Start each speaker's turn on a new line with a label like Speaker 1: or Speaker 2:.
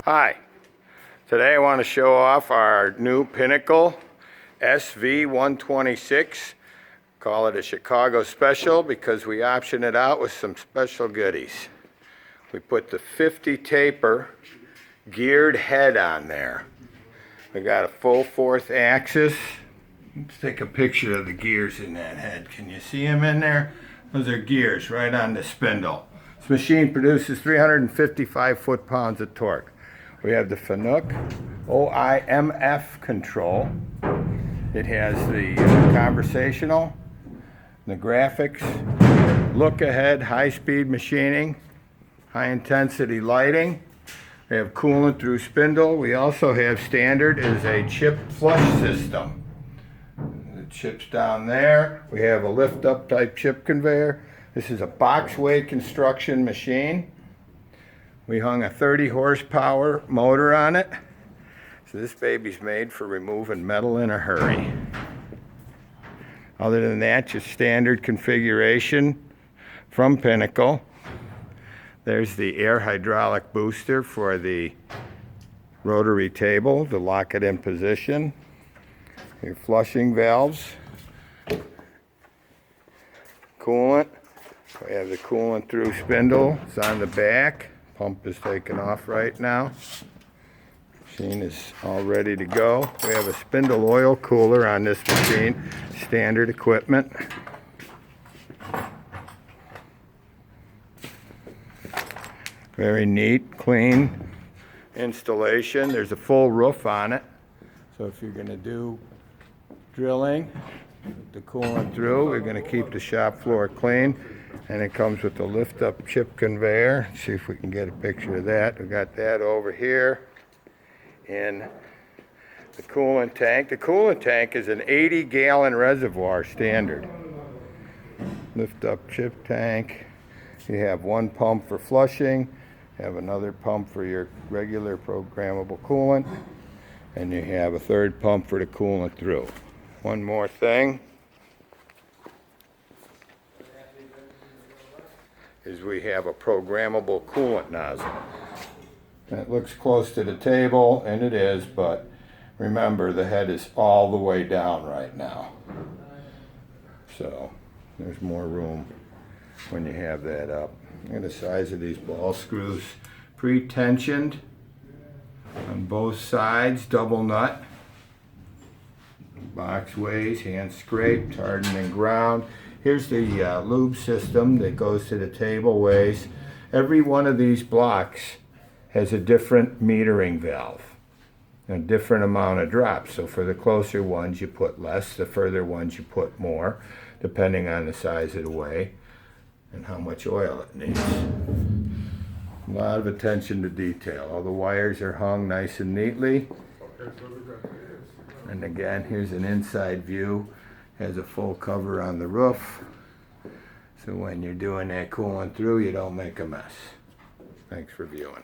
Speaker 1: Hi, today I want to show off our new Pinnacle SV-126. Call it a Chicago special because we option it out with some special goodies. We put the 50 taper geared head on there. We got a full 4th axis. Let's take a picture of the gears in that head. Can you see them in there? Those are gears right on the spindle. This machine produces 355 foot-pounds of torque. We have the Fanuc Oi-M control. It has the conversational, the graphics, look ahead, high-speed machining, high-intensity lighting. We have coolant through spindle. We also have standard is a chip flush system. The chips down there. We have a lift-up type chip conveyor. This is a box-way construction machine. We hung a 30 horsepower motor on it. So this baby's made for removing metal in a hurry. Other than that, just standard configuration from Pinnacle. There's the air hydraulic booster for the rotary table to lock it in position. Your flushing valves. Coolant. We have the coolant through spindle. It's on the back. Pump is taken off right now. Machine is all ready to go. We have a spindle oil cooler on this machine. Standard equipment. Very neat, clean installation. There's a full roof on it. So if you're going to do drilling, the coolant through, we're going to keep the shop floor clean. And it comes with the lift-up chip conveyor. Let's see if we can get a picture of that. We got that over here in the coolant tank. The coolant tank is an 80-gallon reservoir standard. Lift-up chip tank. You have one pump for flushing. You have another pump for your regular programmable coolant. And you have a third pump for the coolant through. One more thing is we have a programmable coolant nozzle. And it looks close to the table, and it is, but remember the head is all the way down right now. So there's more room when you have that up. Look at the size of these ball screws. Pre-tensioned on both sides, double nut. Box ways, hand scraped, hardened and ground. Here's the lube system that goes to the table ways. Every one of these blocks has a different metering valve, a different amount of drops. So for the closer ones you put less, the further ones you put more, depending on the size of the way and how much oil it needs. A lot of attention to detail. All the wires are hung nice and neatly. And again, here's an inside view. Has a full cover on the roof, so when you're doing that coolant through, you don't make a mess. Thanks for viewing.